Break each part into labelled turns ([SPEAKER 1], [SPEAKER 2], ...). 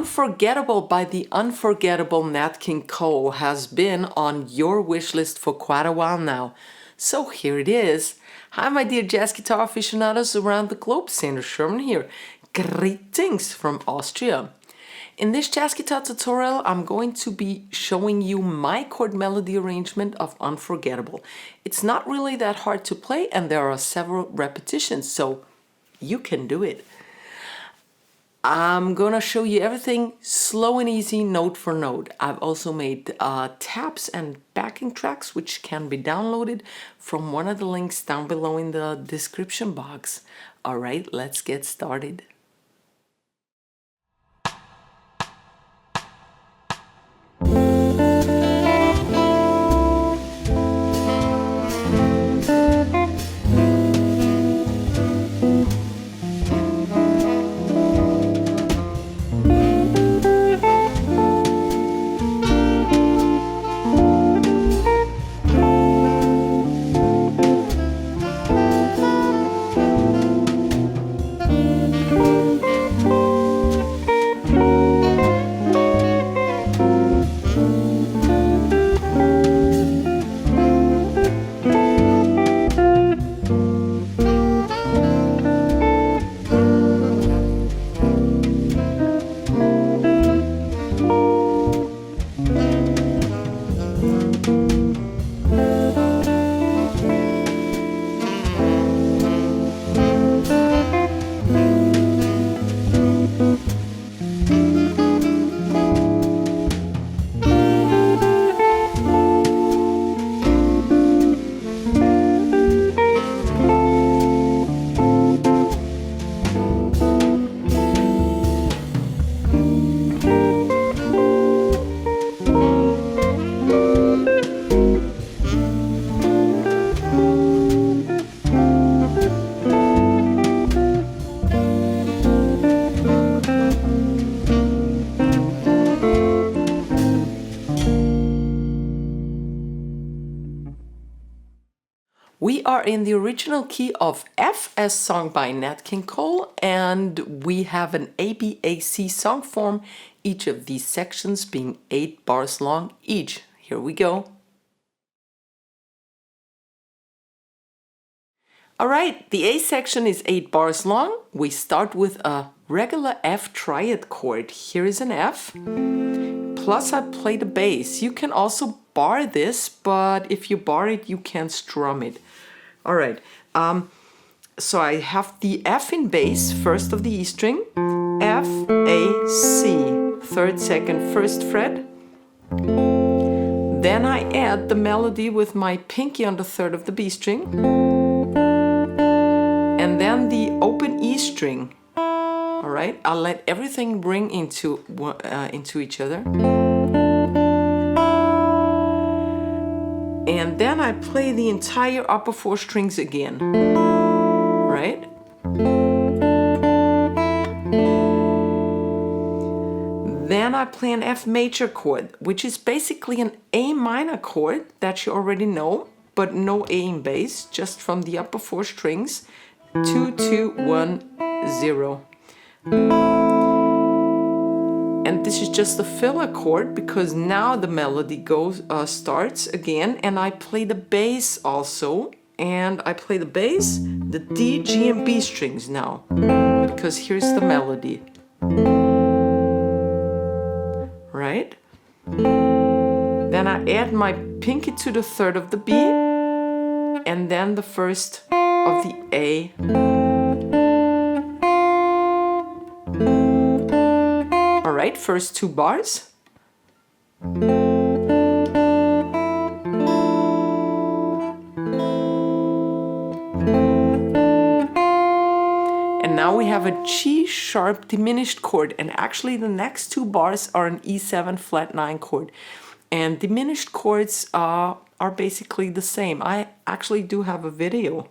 [SPEAKER 1] Unforgettable by the unforgettable Nat King Cole has been on your wish list for quite a while now. So here it is. Hi my dear jazz guitar aficionados around the globe, Sandra Sherman here. Greetings from Austria. In this jazz guitar tutorial, I'm going to be showing you my chord melody arrangement of Unforgettable. It's not really that hard to play and there are several repetitions, so you can do it. I'm gonna show you everything slow and easy, note for note. I've also made tabs and backing tracks which can be downloaded from one of the links down below in the description box. Alright, let's get started. We are in the original key of F as sung by Nat King Cole, and we have an ABAC song form, each of these sections being 8 bars long each. Here we go. Alright, the A section is 8 bars long. We start with a regular F triad chord. Here is an F, plus I play the bass. You can also bar this, but if you bar it, you can strum it. All right, so I have the F in bass, first of the E string, F, A, C, third, second, first fret. Then I add the melody with my pinky on the third of the B string. And then the open E string. All right, I'll let everything ring into each other. And then I play the entire upper 4 strings again, right? Then I play an F major chord, which is basically an A minor chord that you already know, but no A in bass, just from the upper 4 strings, 2, 2, 1, 0. And this is just a filler chord because now the melody starts again, and I play the bass also, and I play the bass, the D, G and B strings now, because here's the melody, right? Then I add my pinky to the third of the B, and then the first of the A. Alright, first 2 bars. And now we have a G sharp diminished chord, and actually the next 2 bars are an E7 flat 9 chord. And diminished chords are basically the same. I actually do have a video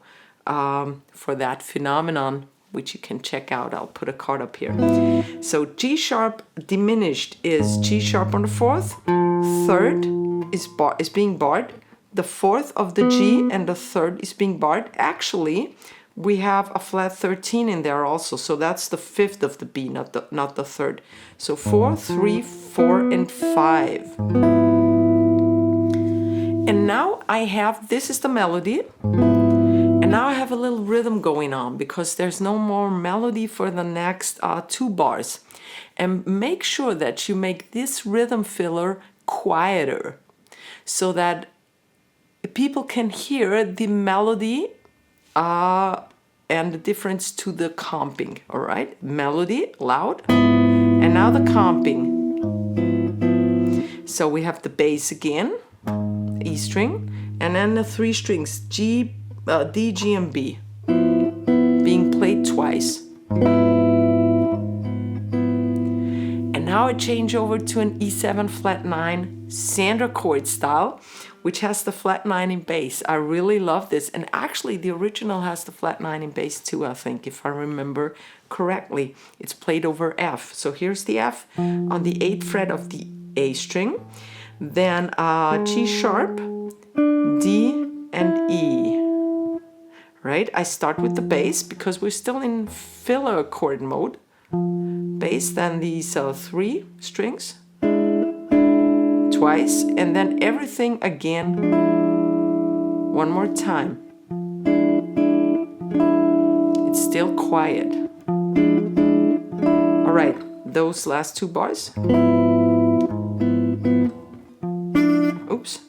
[SPEAKER 1] for that phenomenon, which you can check out. I'll put a card up here. So G sharp diminished is G sharp on the 4th, 3rd is being barred, the 4th of the G and the 3rd is being barred. Actually, we have a flat 13 in there also, so that's the 5th of the B, not the 3rd. So 4, 3, 4, and 5. And now I have, this is the melody, and now I have a little rhythm going on because there's no more melody for the next 2 bars. And make sure that you make this rhythm filler quieter so that people can hear the melody and the difference to the comping. All right, melody loud, and now the comping. So we have the bass again, E string, and then the 3 strings G, D, G, and B being played twice. And now I change over to an E7 flat 9 Sandra chord style, which has the flat 9 in bass. I really love this, and actually the original has the flat 9 in bass too, I think, if I remember correctly. It's played over F. So here's the F on the 8th fret of the A string, then G sharp, D, and E. Right? I start with the bass because we're still in filler chord mode. Bass, then these 3 strings twice, and then everything again one more time. It's still quiet. All right, those last 2 bars. Oops.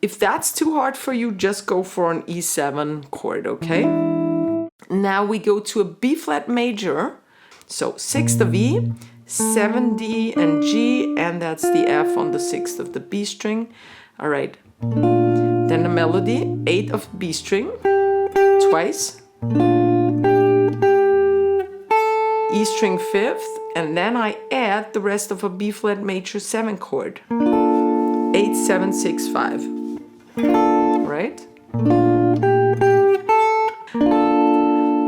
[SPEAKER 1] If that's too hard for you, just go for an E7 chord, okay? Now we go to a B flat major. So 6th of E, 7 D and G, and that's the F on the 6th of the B string. All right. Then the melody, 8 of B string, twice. E string 5th, and then I add the rest of a B flat major 7 chord. 8, 7, 6, 5. Right?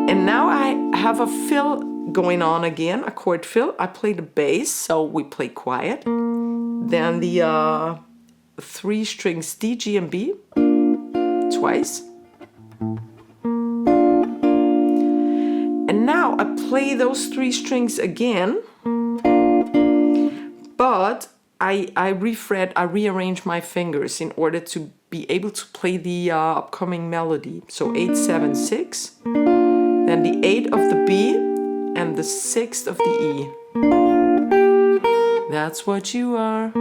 [SPEAKER 1] And now I have a fill going on again, a chord fill. I play the bass, so we play quiet. Then the 3 strings D, G, and B twice. And now I play those 3 strings again, but I refret, I rearrange my fingers in order to be able to play the upcoming melody. So 8, 7, 6, then the 8 of the B, and the 6th of the E. That's what you are.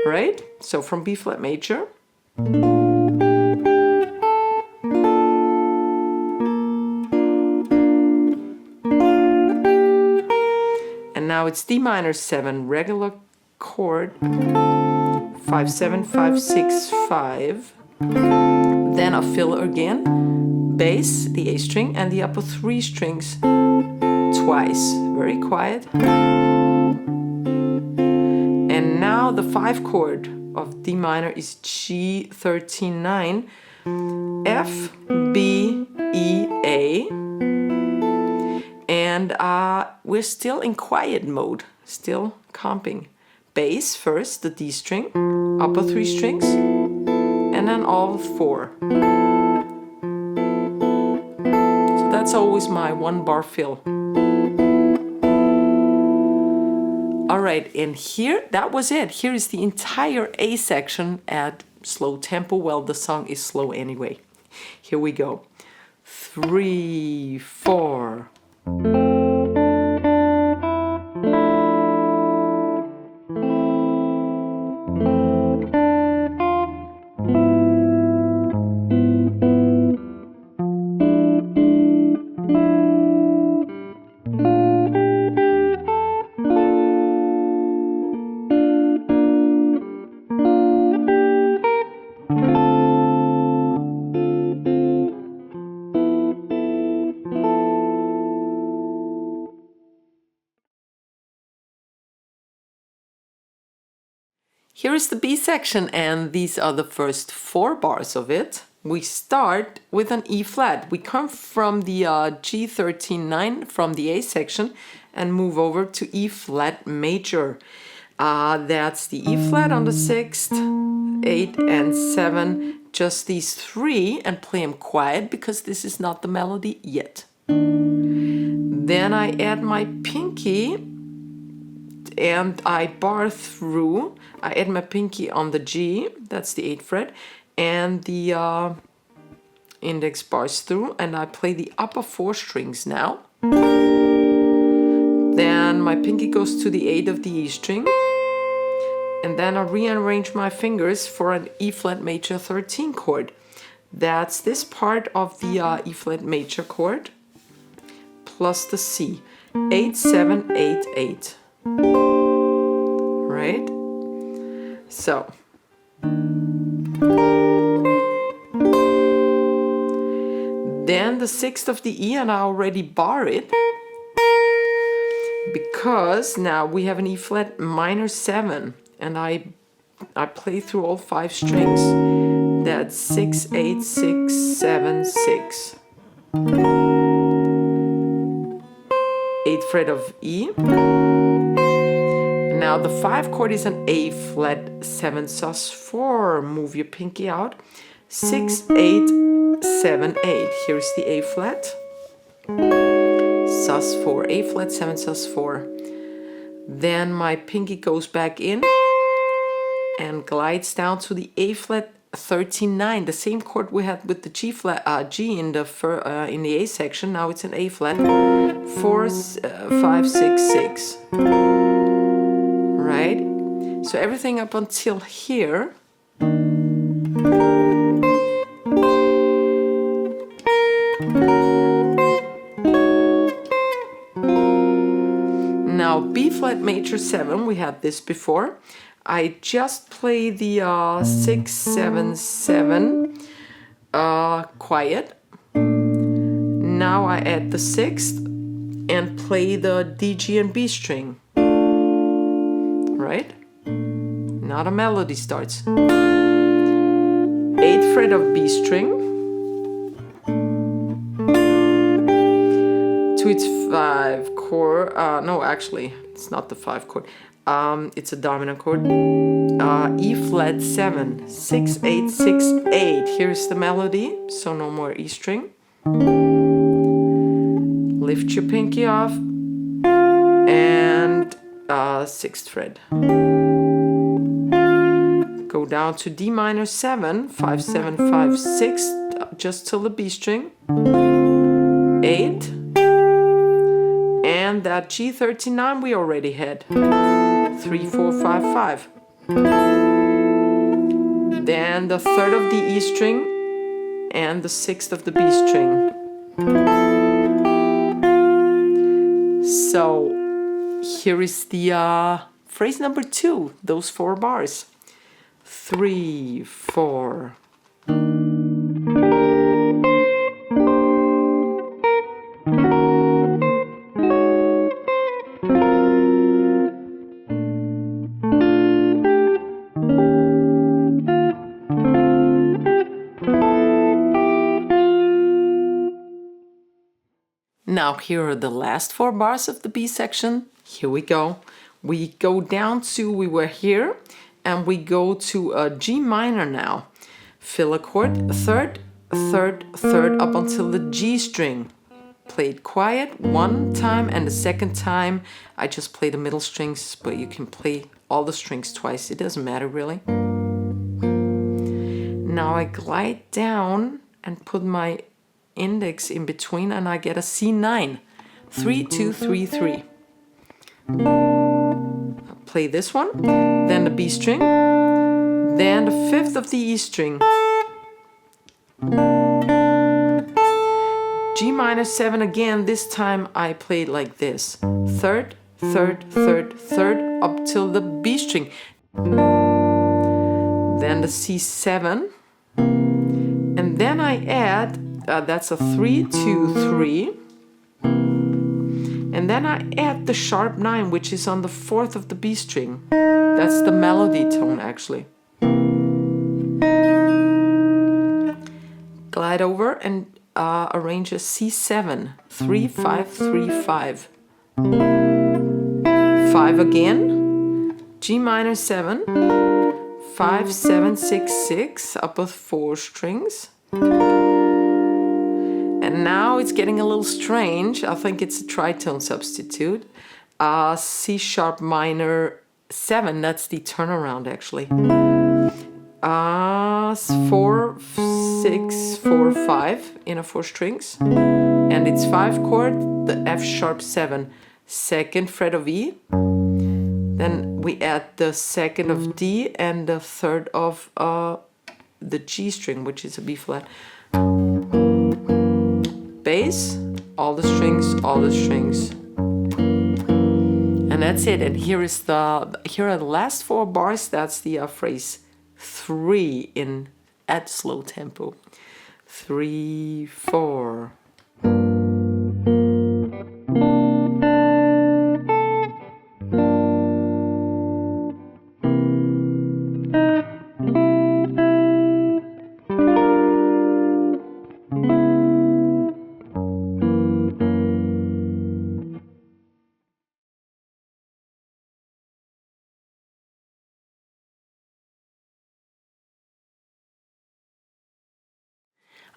[SPEAKER 1] Right? So from B flat major. And now it's D minor 7, regular chord. 5, 7, 5, 6, 5. Then a filler again. Bass, the A string, and the upper 3 strings twice. Very quiet. And now the 5 chord of D minor is G13 9, F, B, E, A. And we're still in quiet mode, still comping. Bass first, the D string, upper 3 strings, and then all 4. That's always my 1 bar fill. All right, and here, that was it. Here is the entire A section at slow tempo. Well, the song is slow anyway. Here we go. 3, 4. Here is the B section, and these are the first 4 bars of it. We start with an E flat. We come from the G13 9 from the A section and move over to E flat major. That's the E flat on the 6th, 8, and 7, just these 3, and play them quiet because this is not the melody yet. Then I add my pinky and I bar through. I add my pinky on the G, that's the 8th fret, and the index bars through, and I play the upper 4 strings now. Then my pinky goes to the 8 of the E string, and then I rearrange my fingers for an E flat major 13 chord. That's this part of the E flat major chord plus the C. 8, 7, 8, 8. Right? So. Then the 6th of the E, and I already bar it because now we have an E flat minor 7, and I play through all 5 strings. That's 6, 8, 6, 7, 6. 8th fret of E. Now the 5 chord is an A flat 7 sus 4. Move your pinky out. 6, 8, 7, 8. Here's the A flat. Sus 4. A flat 7 sus 4. Then my pinky goes back in and glides down to the A flat 13, 9. The same chord we had with the G flat, G in the A section. Now it's an A flat. 4, 5, 6, 6. Right? So everything up until here. Now B flat major 7, we had this before. I just play the 6, 7, 7 quiet. Now I add the 6th and play the D, G, and B string. Right? Now the melody starts. 8th fret of B string to its 5 chord. No, actually, it's not the 5 chord. It's a dominant chord. E flat 7, 6, 8, 6, 8. Here's the melody, so no more E string. Lift your pinky off, and 6th fret. Go down to D minor 7, 5, 7, 5, 6, just till the B string. 8. And that G39 we already had. 3, 4, 5, 5. Then the 3rd of the E string and the 6th of the B string. So here is the phrase number 2, those 4 bars. 3, 4. Now here are the last 4 bars of the B section. Here we go. We go down to, we were here, and we go to a G minor now. Fill a chord, 3rd, 3rd, 3rd, up until the G string. Play it quiet 1 time, and the 2nd time I just play the middle strings, but you can play all the strings twice. It doesn't matter really. Now I glide down and put my index in between, and I get a C9. 3, 2, 3, 3. I'll play this one, then the B string, then the 5th of the E string. G minor 7 again. This time I played like this. 3rd, 3rd, 3rd, 3rd, up till the B string. Then the C7. And then I add, that's a 3, 2, 3. And then I add the sharp 9, which is on the 4th of the B string. That's the melody tone actually. Glide over and arrange a C7. 3, 5, 3, 5. 5 again. G minor 7. 5, 7, 6, 6, upper 4 strings. And now it's getting a little strange. I think it's a tritone substitute. C sharp minor 7, that's the turnaround actually. 4, 6, 4, 5 in a 4 strings. And it's 5 chord, the F sharp 7, second fret of E. Then we add the second of D and the third of the G string, which is a B flat. Bass, all the strings, all the strings. And that's it. And here are the last 4 bars. That's the phrase 3 at slow tempo. 3, 4.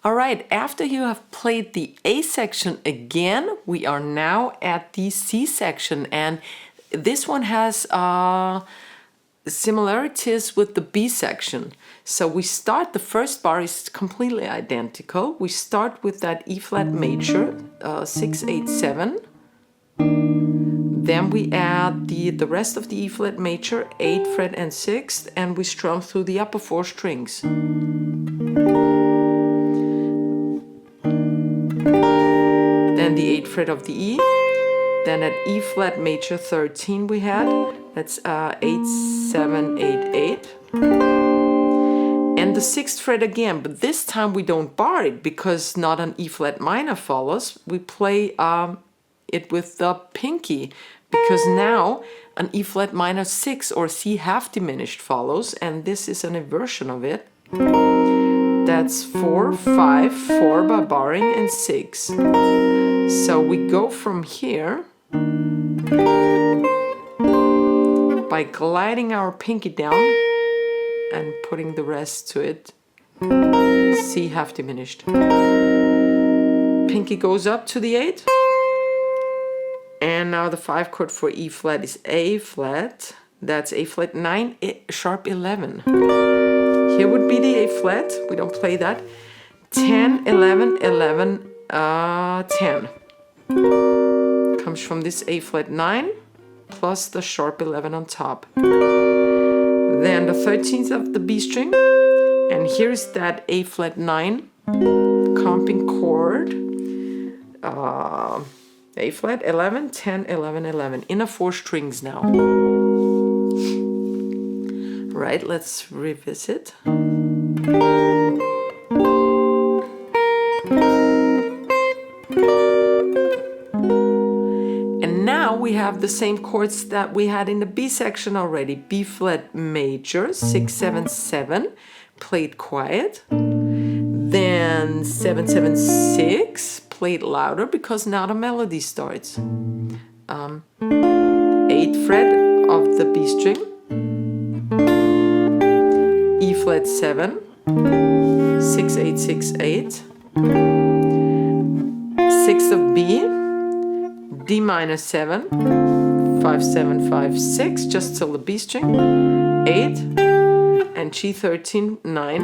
[SPEAKER 1] All right, after you have played the A section again, we are now at the C section, and this one has similarities with the B section. So we start, the first bar is completely identical. We start with that E flat major, 6, 8, 7. Then we add the rest of the E flat major, 8 fret and 6th, and we strum through the upper 4 strings. Then the 8th fret of the E, then at E flat major 13 we had, that's 8, 7, 8, 8. And the 6th fret again, but this time we don't bar it because not an E flat minor follows. We play it with the pinky because now an E flat minor 6 or C half diminished follows, and this is an inversion of it. That's 4, 5, 4 by barring, and 6. So we go from here by gliding our pinky down and putting the rest to it. C half diminished. Pinky goes up to the 8. And now the 5 chord for E flat is A flat. That's A flat 9, sharp 11. Here would be the A flat, we don't play that. 10, 11, 11, 10. Comes from this A flat 9 plus the sharp 11 on top. Then the 13th of the B string, and here's that A flat 9 comping chord. A flat 11, 10, 11, 11 in a 4 strings now. Right, let's revisit. And now we have the same chords that we had in the B section already. B flat major, 6, 7, 7, played quiet. Then 7, 7, 6, played louder because now the melody starts. 8th fret of the B string. E flat 7, 6, 8, 6, 8, 6th of B, D minor 7, 5, 7, 5, 6, just till the B string, 8, and G13, 9,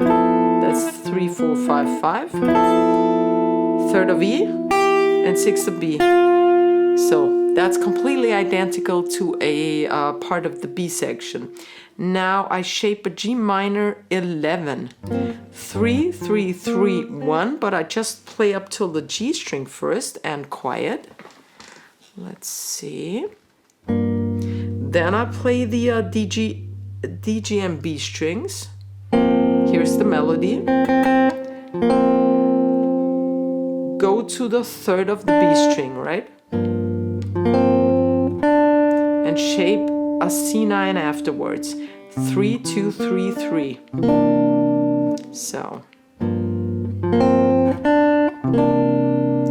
[SPEAKER 1] that's 3, 4, 5, 5, 3rd of E, and 6th of B. So that's completely identical to a part of the B section. Now I shape a G minor 11, 3, 3, 3, 1, but I just play up till the G string first and quiet. Let's see. Then I play the DG and B strings. Here's the melody. Go to the 3rd of the B string, right? And shape a C9 afterwards. 3, 2, 3, 3. So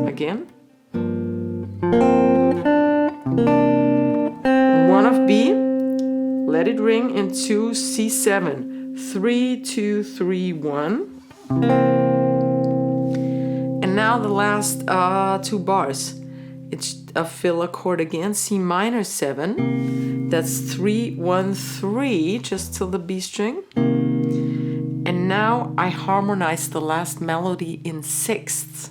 [SPEAKER 1] again, 1 of B, let it ring into C7, 3, 2, 3, 1. And now the last 2 bars. It's a filler chord again, C minor 7. That's 3, 1, 3, just till the B string. And now I harmonize the last melody in sixths.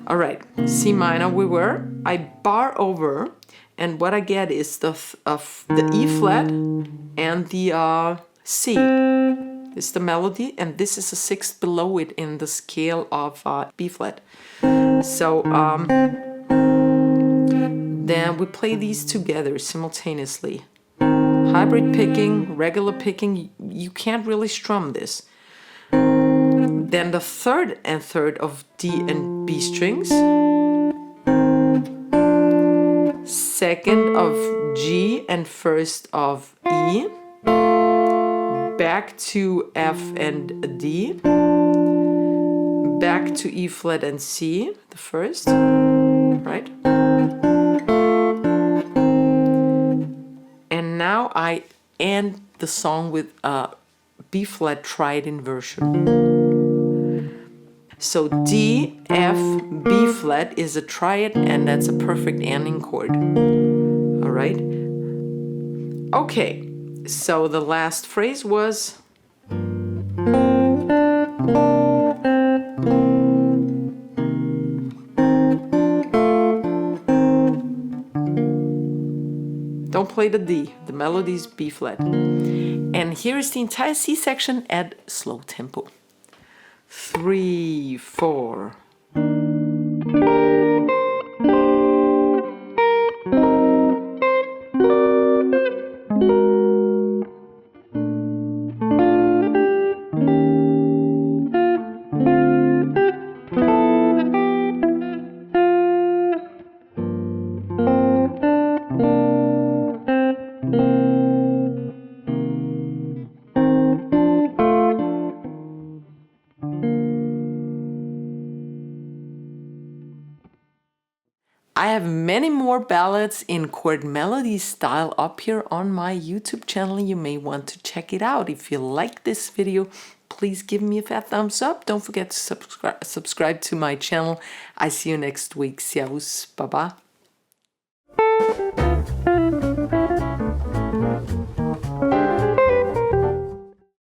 [SPEAKER 1] All right, C minor we were. I bar over, and what I get is the E flat and the C. This is the melody, and this is a sixth below it in the scale of B flat. So then we play these together simultaneously. Hybrid picking, regular picking, you can't really strum this. Then the third and third of D and B strings. Second of G and first of E. Back to F and D. Back to E flat and C, the first, right? And now I end the song with a B flat triad inversion. So D, F, B flat is a triad, and that's a perfect ending chord. All right. Okay, so the last phrase was don't play the D, the melody is B flat. And here is the entire C section at slow tempo. 3, 4. I have many more ballads in chord melody style up here on my YouTube channel. You may want to check it out. If you like this video, please give me a fat thumbs up. Don't forget to subscribe to my channel. I see you next week. Servus, Baba.